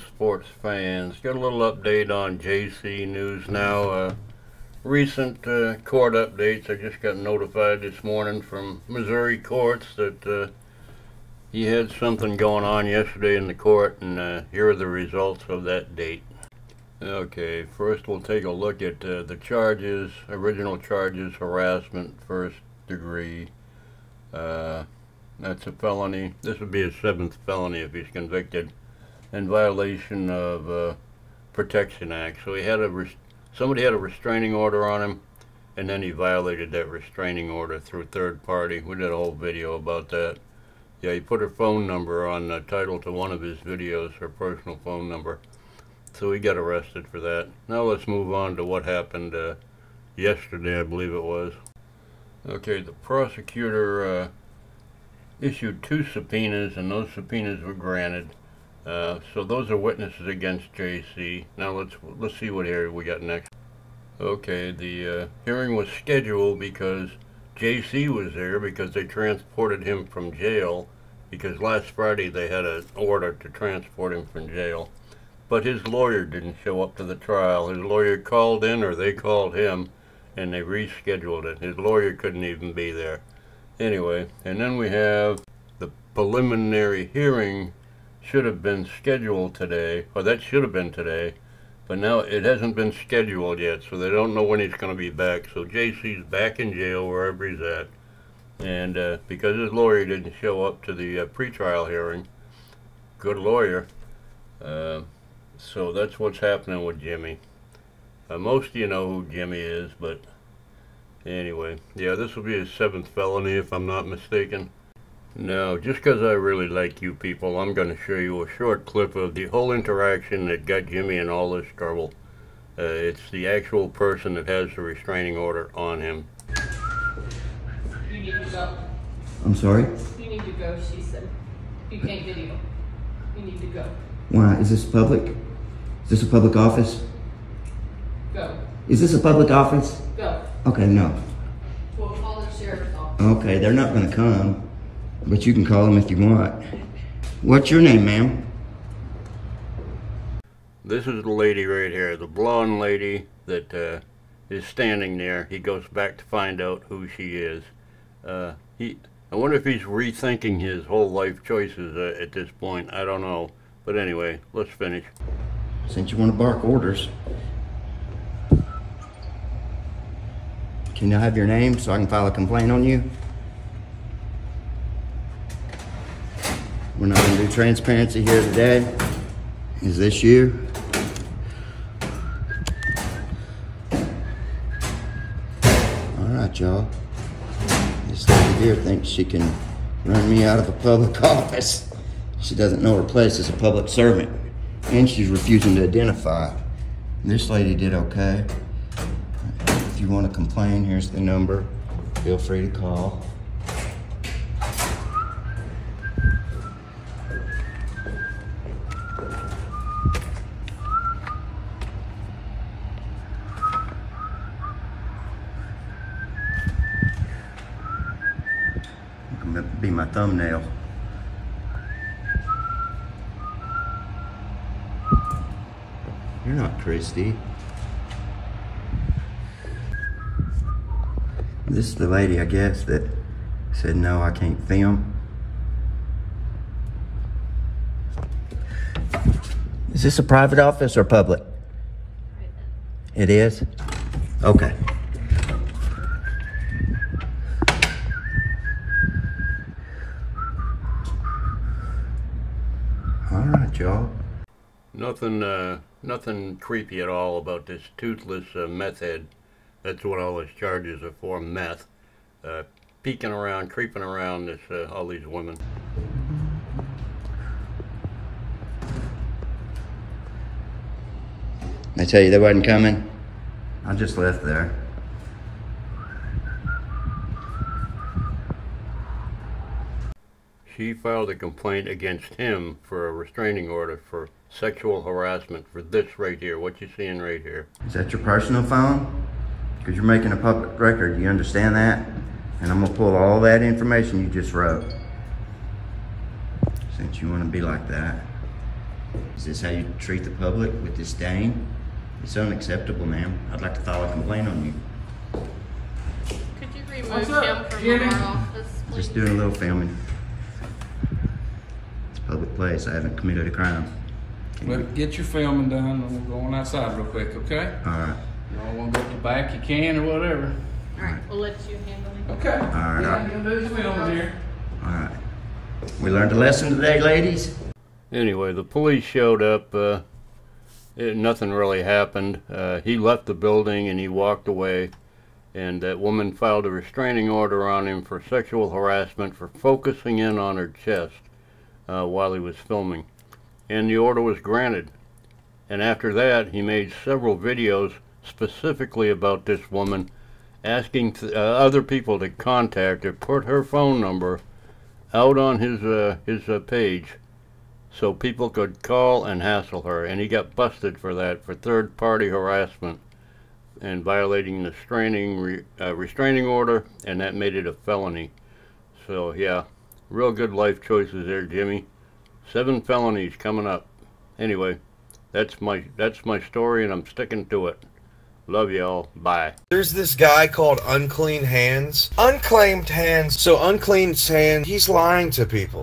sports fans. Got a little update on JC News now. Recent court updates. I just got notified this morning from Missouri courts that he had something going on yesterday in the court, and here are the results of that date. Okay, first we'll take a look at the charges, original charges, harassment, first degree. That's a felony. This would be his 7th felony if he's convicted, in violation of Protection Act. So he had somebody had a restraining order on him, and then he violated that restraining order through third party. We did a whole video about that. Yeah, he put her phone number on the title to one of his videos, her personal phone number. So he got arrested for that. Now let's move on to what happened yesterday, I believe it was. Okay, the prosecutor issued 2 subpoenas, and those subpoenas were granted. So those are witnesses against JC. Now let's see what here we got next. Okay, the hearing was scheduled because JC was there, because they transported him from jail, because last Friday they had an order to transport him from jail. But his lawyer didn't show up to the trial. His lawyer called in, or they called him, and they rescheduled it. His lawyer couldn't even be there. Anyway, and then we have the preliminary hearing. Should have been scheduled today, or that should have been today, but now it hasn't been scheduled yet, so they don't know when he's going to be back. So JC's back in jail wherever he's at, and because his lawyer didn't show up to the pretrial hearing, good lawyer, so that's what's happening with Jimmy. Most of you know who Jimmy is, but anyway, yeah, this will be his 7th felony if I'm not mistaken. Now, just because I really like you people, I'm going to show you a short clip of the whole interaction that got Jimmy in all this trouble. It's the actual person that has the restraining order on him. You need to go. I'm sorry? You need to go, she said. You can't video. You need to go. Why? Is this public? Is this a public office? Go. Is this a public office? Go. Okay, no. We'll call the sheriff's office. Okay, they're not going to come, but you can call them if you want. What's your name, ma'am? This is the lady right here, the blonde lady that is standing there. He goes back to find out who she is. I wonder if he's rethinking his whole life choices at this point. I don't know. But anyway, let's finish. Since you want to bark orders, can I have your name so I can file a complaint on you? We're not going to do transparency here today. Is this you? All right, y'all. This lady here thinks she can run me out of a public office. She doesn't know her place as a public servant, and she's refusing to identify. This lady did okay. If you want to complain, here's the number. Feel free to call. Be my thumbnail. You're not Christy. This is the lady, I guess, that said no, I can't film. Is this a private office or public? Private. It is? Okay. All right, y'all. Nothing creepy at all about this toothless meth head. That's what all his charges are for, meth. Peeking around, creeping around all these women. I tell you they wasn't coming. I just left there. She filed a complaint against him for a restraining order for sexual harassment for this right here, what you're seeing right here. Is that your personal phone? Because you're making a public record, you understand that? And I'm gonna pull all that information you just wrote. Since you wanna be like that. Is this how you treat the public, with disdain? It's unacceptable, ma'am. I'd like to file a complaint on you. Could you remove him from our office, please? Just doing a little filming. It's a public place. I haven't committed a crime. Well, get your filming done and we'll go on outside real quick, okay? Alright. You all want to go to the back, you can, or whatever. All right, we'll let you handle it. Okay. Alright. Yeah, you'll do the filming here. Alright. We learned a lesson today, ladies. Anyway, the police showed up. Nothing really happened. He left the building and he walked away, and that woman filed a restraining order on him for sexual harassment for focusing in on her chest while he was filming. And the order was granted. And after that, he made several videos specifically about this woman, asking other people to contact her, put her phone number out on his page so people could call and hassle her. And he got busted for that, for third-party harassment and violating the restraining order, and that made it a felony. So yeah, real good life choices there, Jimmy. 7 felonies coming up. Anyway, that's my story, and I'm sticking to it. Love y'all. Bye. There's this guy called Unclean Hands. Unclaimed Hands. So Unclean Hands, he's lying to people.